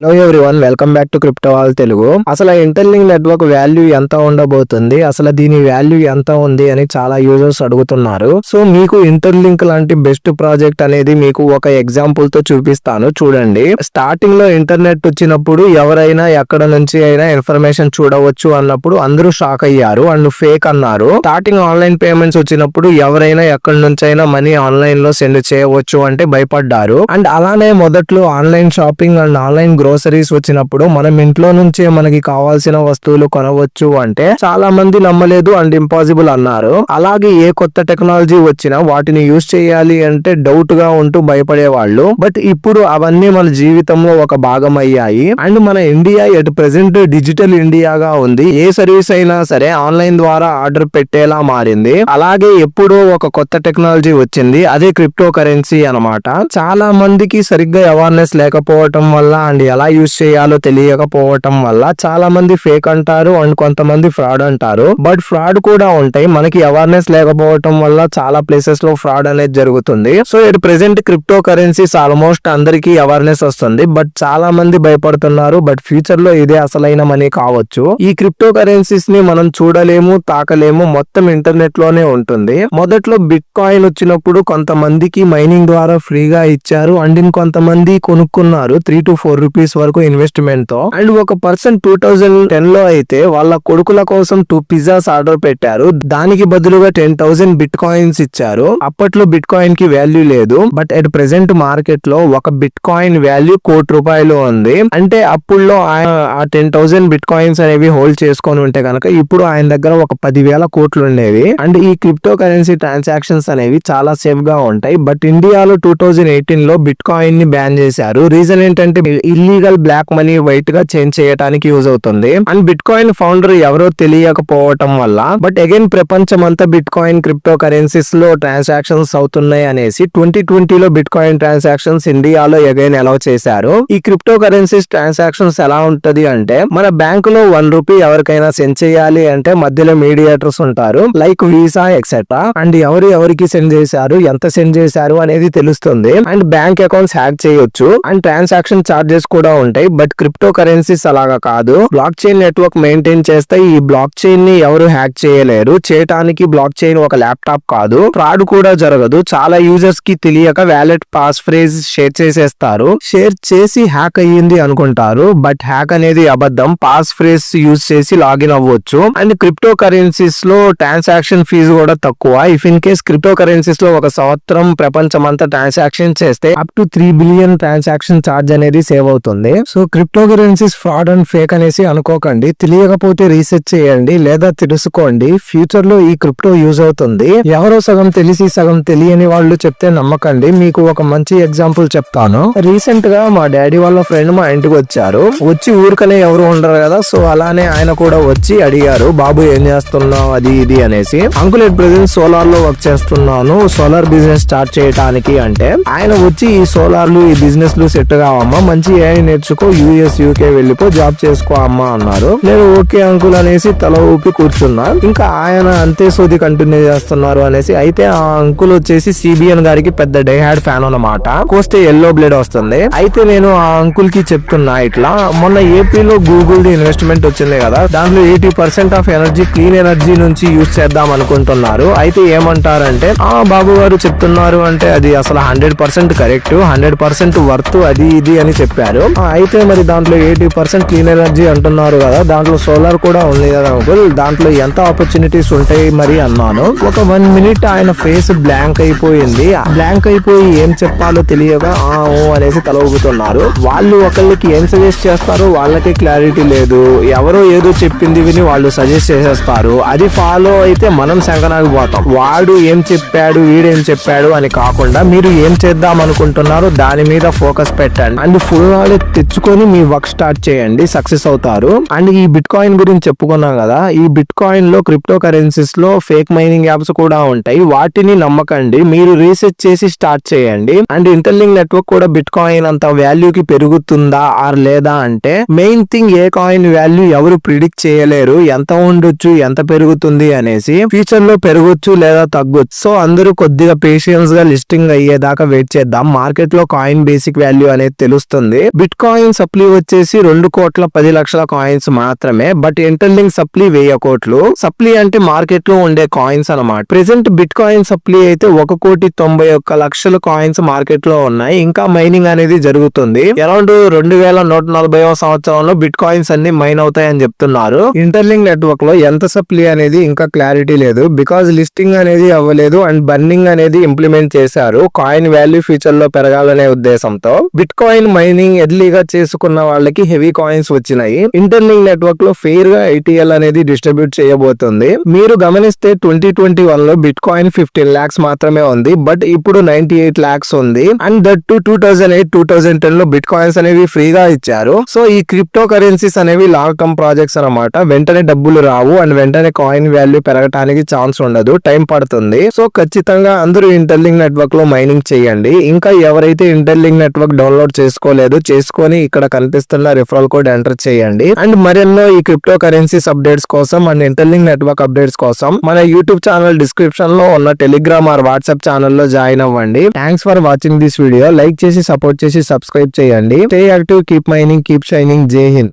Hello everyone, welcome back to crypto wall Telugu. అసలు interlink network value ఎంత ఉండబోతుంది, అసలు దీని వాల్యూ ఎంత ఉంది అని చాలా యూజర్స్ అడుగుతున్నారు. సో మీకు ఇంటర్లింక్ లాంటి బెస్ట్ ప్రాజెక్ట్ అనేది మీకు ఒక ఎగ్జాంపుల్ తో చూపిస్తాను, చూడండి. స్టార్టింగ్ లో ఇంటర్నెట్ వచ్చినప్పుడు ఎవరైనా ఎక్కడ నుంచి అయినా ఇన్ఫర్మేషన్ చూడవచ్చు అన్నప్పుడు అందరూ షాక్ అయ్యారు అండ్ ఫేక్ అన్నారు. స్టార్టింగ్ ఆన్లైన్ పేమెంట్స్ వచ్చినప్పుడు ఎవరైనా ఎక్కడి నుంచి అయినా మనీ ఆన్లైన్ లో సెండ్ చేయవచ్చు అంటే భయపడ్డారు. అండ్ అలానే మొదట్లో online shopping and online groceries వచ్చినప్పుడు మనం ఇంట్లో నుంచే మనకి కావాల్సిన వస్తువులు కొనవచ్చు అంటే చాలా మంది నమ్మలేదు అండ్ ఇంపాసిబుల్ అన్నారు. అలాగే ఏ కొత్త టెక్నాలజీ వచ్చినా వాటిని యూజ్ చేయాలి అంటే డౌట్ గా ఉంటూ భయపడేవాళ్ళు. బట్ ఇప్పుడు అవన్నీ మన జీవితంలో ఒక భాగం అయ్యాయి. అండ్ మన ఇండియా ఎట్ ప్రెసెంట్ డిజిటల్ ఇండియాగా ఉంది. ఏ సర్వీస్ అయినా సరే ఆన్లైన్ ద్వారా ఆర్డర్ పెట్టేలా మారింది. అలాగే ఎప్పుడో ఒక కొత్త టెక్నాలజీ వచ్చింది, అదే క్రిప్టో కరెన్సీ అనమాట. చాలా మందికి సరిగ్గా అవేర్నెస్ లేకపోవటం వల్ల అండ్ ఎలా యూజ్ చేయాలో తెలియకపోవటం వల్ల చాలా మంది ఫేక్ అంటారు అండ్ కొంతమంది ఫ్రాడ్ అంటారు. బట్ ఫ్రాడ్ కూడా ఉంటాయి. మనకి అవేర్నెస్ లేకపోవటం వల్ల చాలా ప్లేసెస్ లో ఫ్రాడ్ అనేది జరుగుతుంది. So it present crypto currencies almost అందరికి అవేర్నెస్ వస్తుంది, బట్ చాలా మంది భయపడుతున్నారు. బట్ ఫ్యూచర్ లో ఇదే అసలైన మనీ కావచ్చు. ఈ క్రిప్టో కరెన్సీస్ ని మనం చూడలేము, తాకలేము, మొత్తం ఇంటర్నెట్ లోనే ఉంటుంది. మొదట్లో బిట్ కాయిన్ వచ్చినప్పుడు కొంతమందికి మైనింగ్ ద్వారా ఫ్రీగా ఇచ్చారు అండ్ ఇంకొంతమంది కొనుక్కున్నారు 3 to 4 రూపీస్ వరకు ఇన్వెస్ట్మెంట్ తో. అండ్ ఒక పర్సన్ 2010 లో అయితే వాళ్ళ కొడుకుల కోసం 2 పిజ్జాస్ ఆర్డర్ పెట్టారు. దానికి బదులుగా 10,000 బిట్ కాయిన్స్ ఇచ్చారు. అప్పట్లో బిట్ కాయిన్ కి వాల్యూ లేదు, బట్ అట్ ప్రెసెంట్ మార్కెట్ లో ఒక బిట్ కాయిన్ వాల్యూ ₹1,00,00,000 ఉంది. అంటే అప్పుడులో ఆయన ఆ 10,000 బిట్ కాయిన్స్ అనేవి హోల్డ్ చేసుకొని ఉంటే కనుక ఇప్పుడు ఆయన దగ్గర ఒక 10,000 కోట్లు ఉండేవి. అండ్ ఈ క్రిప్టో కరెన్సీ ట్రాన్సాక్షన్స్ అనేవి చాలా సేఫ్ గా ఉంటాయి. బట్ ఇండియాలో 2018 లో బిట్ కాయిన్ ని బ్యాన్ చేశారు. రీజన్ ఏంటంటే ఇల్లీగల్ బ్లాక్ మనీ వైట్ గా చేంజ్ చేయడానికి యూజ్ అవుతుంది. అండ్ బిట్ కాయిన్ ఫౌండర్ ఎవరో తెలియకపోవటం వల్ల. బట్ అగైన్ ప్రపంచం అంతా బిట్ కాయిన్ క్రిప్టో కరెన్సీస్ లో ట్రాన్సాక్షన్స్ అవుతున్నాయి అనేసి 2020 లో బిట్ కాయిన్ ట్రాన్సాక్షన్స్ ఇండియాలో అగైన్ అలౌ చేశారు. ఈ క్రిప్టో కరెన్సీస్ ట్రాన్సాక్షన్స్ ఎలా ఉంటది అంటే మన బ్యాంక్ లో ₹1 ఎవరికైనా సెండ్ చేయాలి అంటే మధ్యలో మీడియేటర్స్ ఉంటారు, లైక్ వీసా ఎక్సెట్రా. అండ్ ఎవరికి సెండ్ చేశారు, ఎంత సెండ్ చేశారు అనేది తెలుస్తుంది. అండ్ బ్యాంక్ అకౌంట్స్ హ్యాక్ చేయొచ్చు అండ్ ట్రాన్సాక్షన్ చార్జెస్ కూడా ఉంటాయి. బట్ క్రిప్టో కరెన్సీస్ అలాగా కాదు. బ్లాక్ చైన్ నెట్వర్క్ మెయింటైన్ చేస్తే ఈ బ్లాక్ చైన్ ని ఎవరు హ్యాక్ చేయలేరు. చేయటానికి బ్లాక్ చైన్ ఒక ల్యాప్టాప్ కాదు. ఫ్రాడ్ కూడా జరగదు. చాలా యూజర్స్ కి తెలియక వ్యాలెట్ పాస్ ఫ్రేజ్ షేర్ చేసేస్తారు. షేర్ చేసి హ్యాక్ అయ్యింది అనుకుంటారు, బట్ హ్యాక్ అనేది అబద్ధం. పాస్ ఫ్రేజ్ యూజ్ చేసి లాగిన్ అవ్వచ్చు. అండ్ క్రిప్టో కరెన్సీస్ లో ట్రాన్సాక్షన్ ఫీజు కూడా తక్కువ. If in case crypto currencies లో ఒక సంవత్సరం ప్రపంచం అంతా ట్రాన్సాక్షన్ చేస్తే up to 3 billion transaction charge అనేది సేవ్ అవుతుంది. So crypto currencies fraud and fake అనేసి అనుకోకండి. తెలియకపోతే రీసెర్చ్ చేయండి లేదా తెలుసుకోండి. ఫ్యూచర్ లో ఈ క్రిప్టో యూజ్ అవుతుంది. ఎవరో సగం తెలిసి సగం తెలియని వాళ్ళు చెప్తే నమ్మకండి. మీకు ఒక మంచి ఎగ్జాంపుల్ చెప్తాను. రీసెంట్ గా మా డాడీ వాళ్ళ ఫ్రెండ్ మా ఇంటికి వచ్చారు. వచ్చి ఊరికనే ఎవరు ఉండరు కదా, సో అలానే ఆయన కూడా వచ్చి అడిగారు, బాబు ఏం చేస్తున్నావు అది ఇది అనేసి. అంకుల్ ఎట్ ప్రెసెంట్ సోలార్ లో వర్క్ చేస్తున్నాను, సోలార్ బిజినెస్ స్టార్ట్ చేయడానికి అంటే ఆయన వచ్చి ఈ సోలార్లు ఈ బిజినెస్ లు సెట్ కావమ్మా, మంచి AI నేర్చుకో, US UK వెళ్ళిపో, జాబ్ చేసుకో అమ్మా అన్నారు. నేను ఓకే అంకుల్ అనేసి తల ఊపి కూర్చున్నా. ఇంకా ఆయన అంతే సోది కంటిన్యూ చేస్తున్నారు అనేసి. అయితే ఆ అంకుల్ వచ్చేసి CBN గారికి పెద్ద డైహార్డ్ ఫ్యాన్ అన్నమాట. కోస్తే ఎల్లో బ్లేడ్ వస్తుంది. అయితే నేను ఆ అంకుల్ కి చెప్తున్నా, ఇట్లా మొన్న ఏపీలో గూగుల్ ది ఇన్వెస్ట్మెంట్ వచ్చింది కదా, దాంట్లో 80% ఆఫ్ ఎనర్జీ క్లీన్ ఎనర్జీ నుంచి యూజ్ చేద్దాం అనుకుంటున్నారు. అయితే ఏమంటారంటే, బాబు గారు చెప్తున్నారు అంటే అది అసలు 100% కరెక్ట్, 100% వర్త్ అది ఇది అని చెప్పారు. అయితే మరి దాంట్లో 80% క్లీన్ ఎనర్జీ అంటున్నారు కదా, దాంట్లో సోలార్ కూడా ఉంది కదా అంకుల్, దాంట్లో ఎంత ఆపర్చునిటీస్ ఉంటాయి మరి అన్నాను. ఒక 1 మినిట్ ఆయన ఫేస్ బ్లాంక్ అయిపోయింది. బ్లాంక్ అయిపోయి ఏం చెప్పాలో తెలియక ఓ అనేసి తల ఊగుతున్నారు. వాళ్ళు ఒకళ్ళకి ఏం సజెస్ట్ చేస్తారో వాళ్ళకే క్లారిటీ లేదు. ఎవరో ఏదో చెప్పింది విని వాళ్ళు సజెస్ట్ చేసేస్తారు. అది ఫాలో అయితే మనం శంకనాకి పోతాం. వాడు ఏం చెప్పాడు వీడేం చెప్పాడు అని కాకుండా మీరు ఏం చేద్దాం అనుకుంటున్నారో దాని మీద ఫోకస్ పెట్టండి అండ్ ఫుల్ నాలెడ్జ్ తెచ్చుకొని మీ వర్క్ స్టార్ట్ చేయండి, సక్సెస్ అవుతారు. అండ్ ఈ బిట్ కాయిన్ గురించి చెప్పుకున్నాం కదా, ఈ బిట్ కాయిన్ లో క్రిప్టో కరెన్సీస్ లో ఫేక్ మైనింగ్ యాప్స్ కూడా ఉంటాయి. వాటిని నమ్మకండి, మీరు రీసెర్చ్ చేసి స్టార్ట్ చేయండి. అండ్ ఇంటర్లింక్ నెట్వర్క్ కూడా బిట్ కాయిన్ అంత వాల్యూకి పెరుగుతుందా ఆర్ లేదా అంటే, మెయిన్ థింగ్ ఏ కాయిన్ వాల్యూ ఎవరు ప్రిడిక్ట్ చేయలేరు, ఎంత ఉండొచ్చు ఎంత పెరుగుతుంది అనేసి. ఫ్యూచర్ లో పెరగొచ్చు లేదా తగ్గొచ్చు. సో అందరూ కొద్దిగా పేషియన్స్ గా లిస్టింగ్ అయ్యేదాకా వెయిట్ చేద్దాం. మార్కెట్ లో కాయిన్ బేసిక్ వాల్యూ అనేది తెలుస్తుంది. బిట్ కాయిన్ సప్లీ వచ్చేసి 2,10,00,000 కాయిన్స్ మాత్రమే. బట్ ఇంటర్లింక్ సప్లీ 1000 కోట్లు. సప్లీ అంటే మార్కెట్ లో ఉండే కాయిన్స్ అన్నమాట. ప్రెసెంట్ బిట్ కాయిన్ సప్లీ అయితే 1,91,00,000 కాయిన్స్ మార్కెట్ లో ఉన్నాయి. ఇంకా మైనింగ్ అనేది జరుగుతుంది. అరౌండ్ 2140వ సంవత్సరంలో బిట్ కాయిన్స్ అన్ని మైన్ అవుతాయని చెప్తున్నారు. ఇంటర్లింక్ నెట్వర్క్ లో ఎంత సప్లీ అనేది ఇంకా క్లారిటీ లేదు. బికాజ్ లిస్టింగ్ అనేది అవ్వలేదు అండ్ బర్నింగ్ అనేది ఇంప్లిమెంట్ చేశారు. కాయిన్ వాల్యూ ఫ్యూచర్ లో పెరగాలనే ఉద్దేశంతో బిట్ కాయిన్ మైనింగ్ ఎర్లీగా చేసుకున్న వాళ్ళకి హెవీ కాయిన్స్ వచ్చినాయి. ఇంటర్లింక్ నెట్వర్క్ లో ఫెయిర్ గా ITL అనేది డిస్ట్రిబ్యూట్ చేయబోతుంది. మీరు గమనిస్తే 2021 లో బిట్ కాయిన్ 15 lakhs మాత్రమే ఉంది. బట్ ఇప్పుడు 98 lakhs ఉంది. అండ్ దట్ టు 2008 2010 లో బిట్ కాయిన్స్ అనేవి ఫ్రీగా ఇచ్చారు. సో ఈ క్రిప్టో కరెన్సీస్ అనేవి లాంగ్ టర్మ్ ప్రాజెక్ట్స్ అన్నమాట. వెంటనే డబ్బులు రావు అండ్ వెంటనే కాయిన్ వాల్యూ పెరగటానికి ఛాన్స్ ఉండదు. టైం పడుతుంది. సో ఖచ్చితంగా అందరూ ఇంటర్లింక్ నెట్వర్క్ లో మైనింగ్ చేయండి. ఇంకా ఎవరైతే ఇంటర్లింక్ నెట్వర్క్ డౌన్లోడ్ చేసుకోలేదు చేసుకొని ఇక్కడ కనిపిస్తున్న రిఫరల్ కోడ్ ఎంటర్ చేయండి. అండ్ మరెన్నో ఈ క్రిప్టో కరెన్సీస్ అప్డేట్స్ కోసం అండ్ ఇంటర్లింక్ నెట్వర్క్ అప్డేట్స్ కోసం మన యూట్యూబ్ ఛానల్ డిస్క్రిప్షన్ లో ఉన్న టెలిగ్రామ్ ఆర్ వాట్సాప్ ఛానల్లో జాయిన్ అవ్వండి. Thanks for watching this video. Like చేసి సపోర్ట్ చేసి సబ్స్క్రైబ్ చేయండి. Stay active, keep mining, keep shining. జై హింద్.